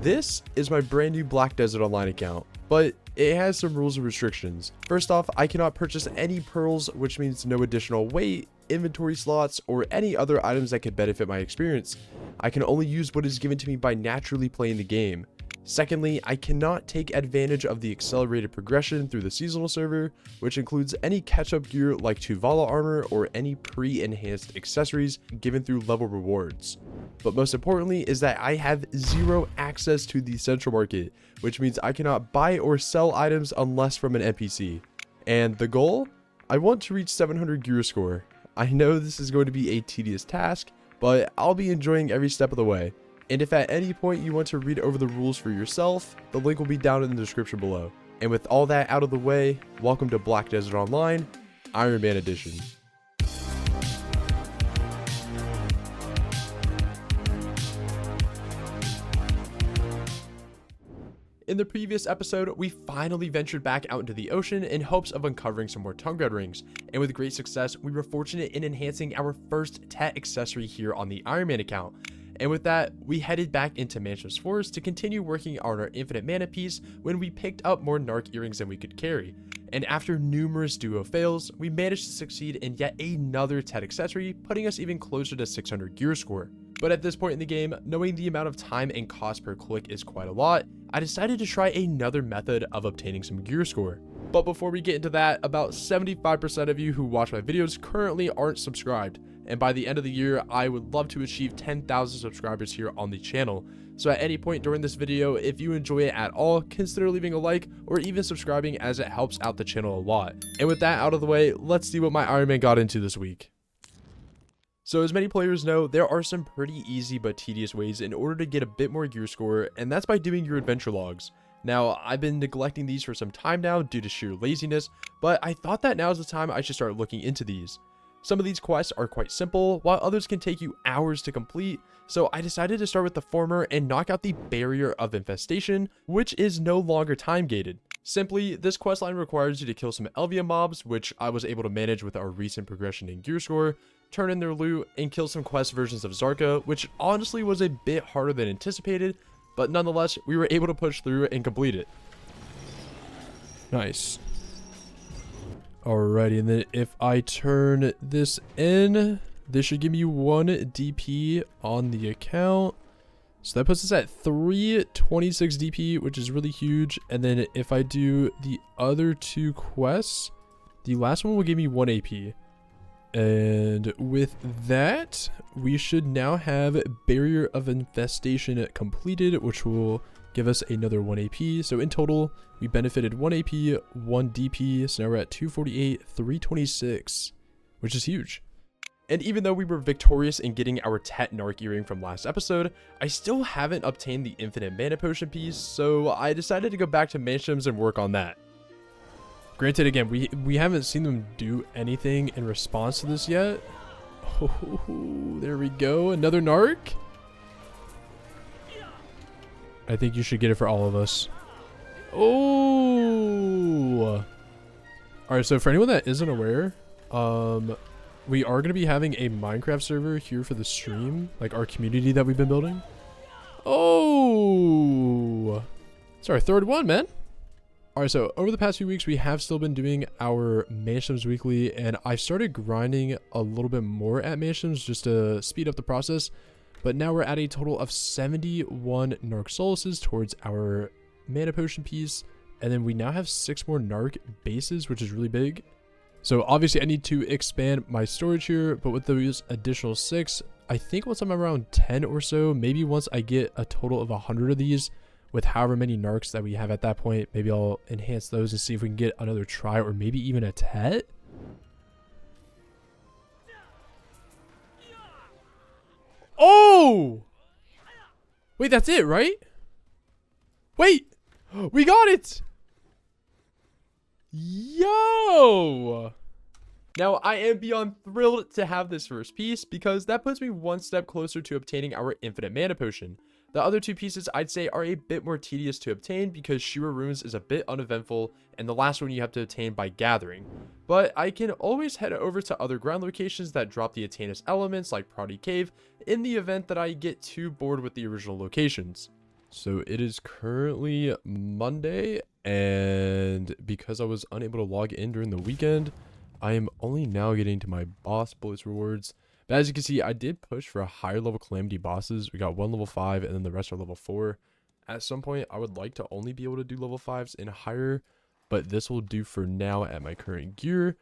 This is my brand new Black Desert Online account, but it has some rules and restrictions. First off, I cannot purchase any pearls, which means no additional weight, inventory slots, or any other items that could benefit my experience. I can only use what is given to me by naturally playing the game. Secondly, I cannot take advantage of the accelerated progression through the seasonal server, which includes any catch-up gear like Tuvala armor or any pre-enhanced accessories given through level rewards. But most importantly is that I have zero access to the central market, which means I cannot buy or sell items unless from an NPC. And the goal? I want to reach 700 gear score. I know this is going to be a tedious task, but I'll be enjoying every step of the way. And if at any point you want to read over the rules for yourself, the link will be down in the description below. And with all that out of the way, welcome to Black Desert Online, Ironman Edition. In the previous episode, we finally ventured back out into the ocean in hopes of uncovering some more tongue guard rings, and with great success, we were fortunate in enhancing our first Tet accessory here on the Ironman account. And with that, we headed back into Manshaum's forest to continue working on our infinite mana piece when we picked up more narc earrings than we could carry. And after numerous duo fails, we managed to succeed in yet another Tet accessory, putting us even closer to 600 gear score. But at this point in the game, knowing the amount of time and cost per click is quite a lot, I decided to try another method of obtaining some gear score. But before we get into that, about 75% of you who watch my videos currently aren't subscribed. And by the end of the year, I would love to achieve 10,000 subscribers here on the channel. So at any point during this video, if you enjoy it at all, consider leaving a like or even subscribing as it helps out the channel a lot. And with that out of the way, let's see what my Ironman got into this week. So as many players know, there are some pretty easy but tedious ways in order to get a bit more gear score, and that's by doing your adventure logs. Now, I've been neglecting these for some time now due to sheer laziness, but I thought that now is the time I should start looking into these. Some of these quests are quite simple, while others can take you hours to complete, so I decided to start with the former and knock out the barrier of infestation, which is no longer time gated. Simply, this questline requires you to kill some Elvia mobs, which I was able to manage with our recent progression in gear score, turn in their loot, and kill some quest versions of Zarka, which honestly was a bit harder than anticipated, but nonetheless, we were able to push through and complete it. Nice. Alrighty, and then if I turn this in, this should give me 1 DP on the account. So that puts us at 326 DP, which is really huge. And then if I do the other 2 quests, the last one will give me 1 AP. And with that, we should now have Barrier of Infestation completed, which will give us another 1 AP. So in total, we benefited 1 AP, 1 DP. So now we're at 248, 326, which is huge. And even though we were victorious in getting our Tet narc earring from last episode, I still haven't obtained the infinite mana potion piece, so I decided to go back to Manshaum's and work on that. Granted, again, we haven't seen them do anything in response to this yet. Oh, there we go. Another narc. I think you should get it for all of us. Oh. Alright, so for anyone that isn't aware, we are going to be having a Minecraft server here for the stream, like our community that we've been building. Oh. It's our 3rd one, man. Alright, so over the past few weeks, we have still been doing our Manshaum's weekly, and I've started grinding a little bit more at Manshaum's just to speed up the process. But now we're at a total of 71 narc solaces towards our mana potion piece, and then we now have 6 more narc bases, which is really big. So obviously I need to expand my storage here, but with those additional 6, I think once I'm around 10 or so, maybe once I get a total of 100 of these, with however many narcs that we have at that point, maybe I'll enhance those and see if we can get another try or maybe even a Tet. Oh! Wait, that's it, right? Wait! We got it! Yo! Now, I am beyond thrilled to have this first piece because that puts me one step closer to obtaining our infinite mana potion. The other 2 pieces I'd say are a bit more tedious to obtain because Shira Runes is a bit uneventful, and the last one you have to obtain by gathering. But I can always head over to other ground locations that drop the Atanus elements like Prodi Cave in the event that I get too bored with the original locations. So it is currently Monday, and because I was unable to log in during the weekend, I am only now getting to my boss bullets rewards. But as you can see, I did push for a higher level calamity bosses. We got one level 5 and then the rest are level 4. At some point, I would like to only be able to do level 5s and higher, but this will do for now at my current gear.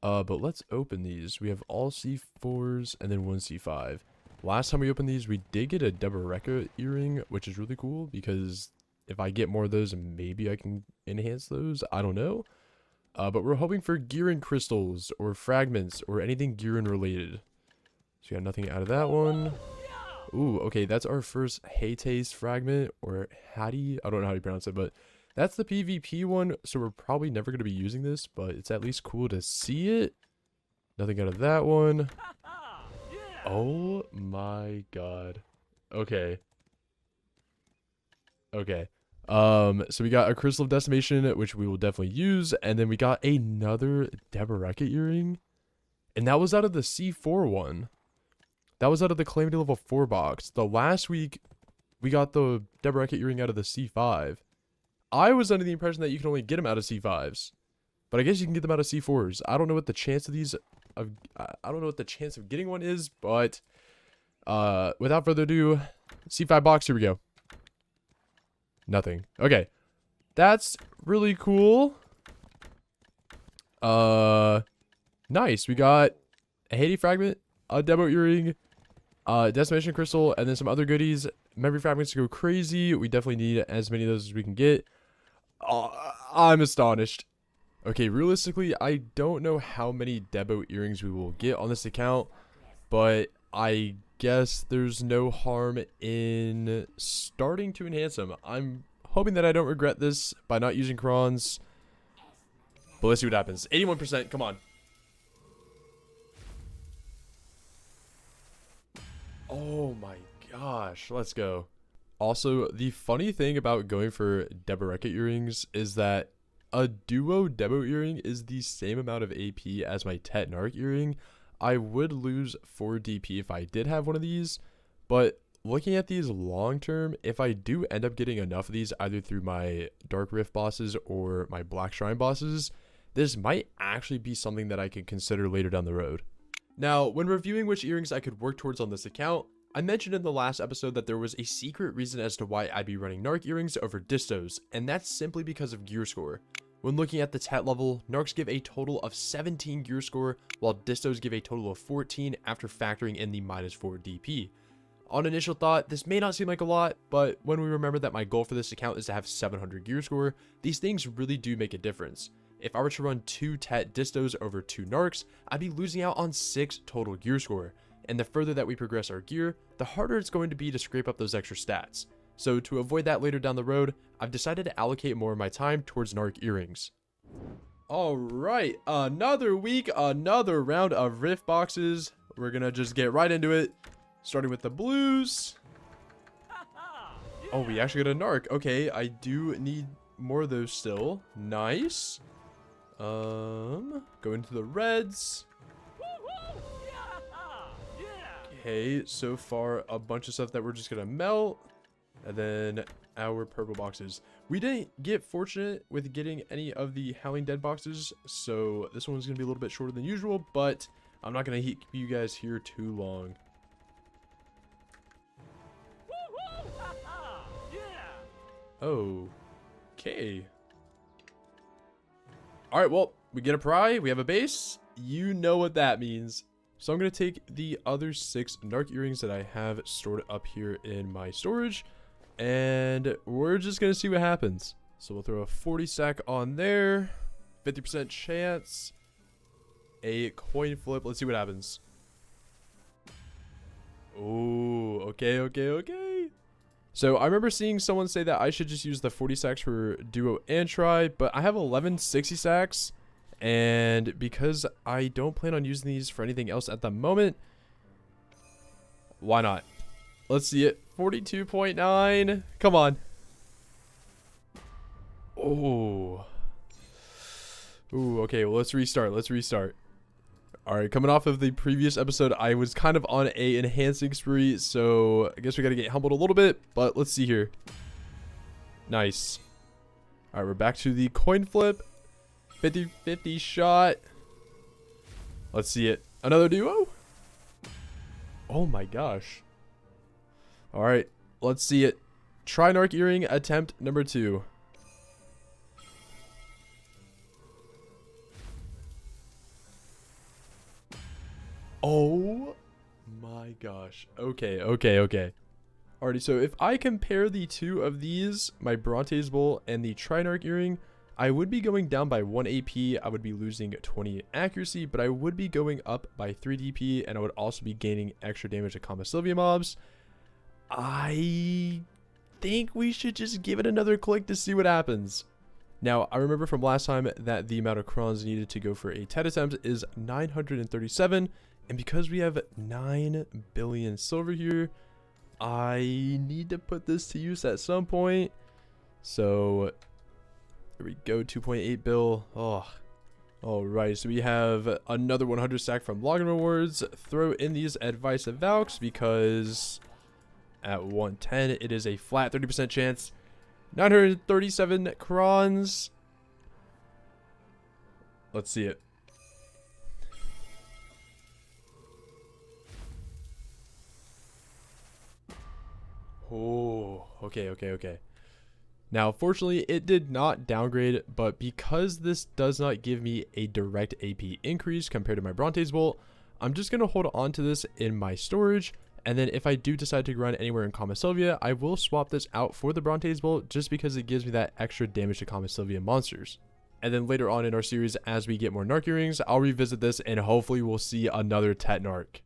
But let's open these. We have all C4s and then one C5. Last time we opened these, we did get a debo earring, which is really cool because if I get more of those, maybe I can enhance those. I don't know. But we're hoping for gearin crystals or fragments or anything gearin related. So we got nothing out of that one. Ooh, okay, that's our first Haytaste fragment or Hattie. I don't know how you pronounce it, but that's the PvP one. So we're probably never going to be using this, but it's at least cool to see it. Nothing out of that one. Oh my god. Okay. Okay. So we got a Crystal of Decimation, which we will definitely use, and then we got another debo earring. And that was out of the C4 one. That was out of the Calamity level 4 box. The last week we got the debo earring out of the C5. I was under the impression that you can only get them out of C5s. But I guess you can get them out of C4s. I don't know what the chance of these I don't know what the chance of getting one is, but without further ado, C5 box, here we go. Nothing. Okay. That's really cool. Nice. We got a Haiti fragment, a debo earring, decimation crystal, and then some other goodies. Memory fragments to go crazy. We definitely need as many of those as we can get. I'm astonished. Okay, realistically, I don't know how many debo earrings we will get on this account, but I guess there's no harm in starting to enhance them. I'm hoping that I don't regret this by not using crons, but let's see what happens. 81%, come on. Oh my gosh, let's go. Also, the funny thing about going for debo earrings is that a duo debo earring is the same amount of AP as my Tet Narc earring. I would lose 4 DP if I did have one of these, but looking at these long term, if I do end up getting enough of these either through my Dark Rift bosses or my Black Shrine bosses, this might actually be something that I could consider later down the road. Now, when reviewing which earrings I could work towards on this account, I mentioned in the last episode that there was a secret reason as to why I'd be running Narc earrings over distos, and that's simply because of gear score. When looking at the Tet level, Narcs give a total of 17 gear score, while distos give a total of 14 after factoring in the -4 DP. On initial thought, this may not seem like a lot, but when we remember that my goal for this account is to have 700 gear score, these things really do make a difference. If I were to run 2 Tet distos over 2 Narcs, I'd be losing out on 6 total gear score, and the further that we progress our gear, the harder it's going to be to scrape up those extra stats. So to avoid that later down the road, I've decided to allocate more of my time towards Narc earrings. Alright, another week, another round of Rift boxes. We're gonna just get right into it, starting with the blues. Oh, we actually got a Narc. Okay, I do need more of those still. Nice. Go into the reds. Okay, so far a bunch of stuff that we're just gonna melt. And then our purple boxes. We didn't get fortunate with getting any of the Howling Dead boxes, so this one's going to be a little bit shorter than usual, but I'm not going to keep you guys here too long. Okay. Alright, well, we get a pry, we have a base. You know what that means. So I'm going to take the other 6 Narc earrings that I have stored up here in my storage, and we're just going to see what happens. So we'll throw a 40 sack on there, 50% chance, a coin flip. Let's see what happens. Oh, okay. So I remember seeing someone say that I should just use the 40 sacks for duo and try, but I have 11 60 sacks, and because I don't plan on using these for anything else at the moment, why not? Let's see it. 42.9. Come on. Oh. Ooh, okay. Well, let's restart. All right. Coming off of the previous episode, I was kind of on a enhancing spree, so I guess we got to get humbled a little bit, but let's see here. Nice. All right, we're back to the coin flip. 50-50 shot. Let's see it. Another duo? Oh my gosh. All right, let's see it. Trinarch earring attempt number 2. Oh my gosh. Okay. Alrighty, so if I compare the two of these, my Bronte's Bowl and the Trinarch earring, I would be going down by 1 AP, I would be losing 20 accuracy, but I would be going up by 3 DP, and I would also be gaining extra damage to Kama Sylvia mobs. I think we should just give it another click to see what happens. Now, I remember from last time that the amount of crons needed to go for a TED attempt is 937, and because we have 9 billion silver here, I need to put this to use at some point. So here we go, 2.8 bill. Oh, all right. So we have another 100 stack from login rewards. Throw in these advice of Valks because at 110 it is a flat 30% chance. 937 crons. Let's see it. Oh, okay. Now, fortunately, it did not downgrade, but because this does not give me a direct AP increase compared to my Bronte's Bolt, I'm just going to hold on to this in my storage, and then if I do decide to run anywhere in Kama Sylvia, I will swap this out for the Bronte's Bolt just because it gives me that extra damage to Kama Sylvia monsters. And then later on in our series, as we get more Narc earrings, I'll revisit this and hopefully we'll see another Tet Narc.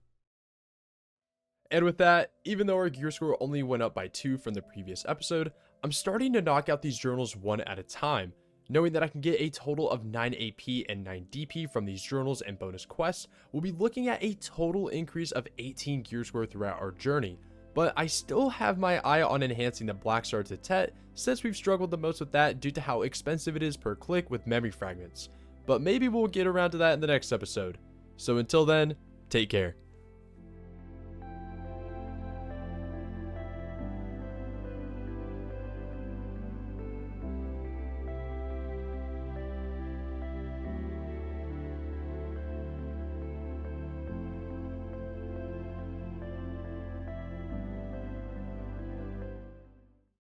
And with that, even though our gear score only went up by 2 from the previous episode, I'm starting to knock out these journals one at a time, knowing that I can get a total of 9 AP and 9 DP from these journals and bonus quests. We'll be looking at a total increase of 18 gear score throughout our journey, but I still have my eye on enhancing the Black Star to Tet since we've struggled the most with that due to how expensive it is per click with memory fragments, but maybe we'll get around to that in the next episode. So until then, take care.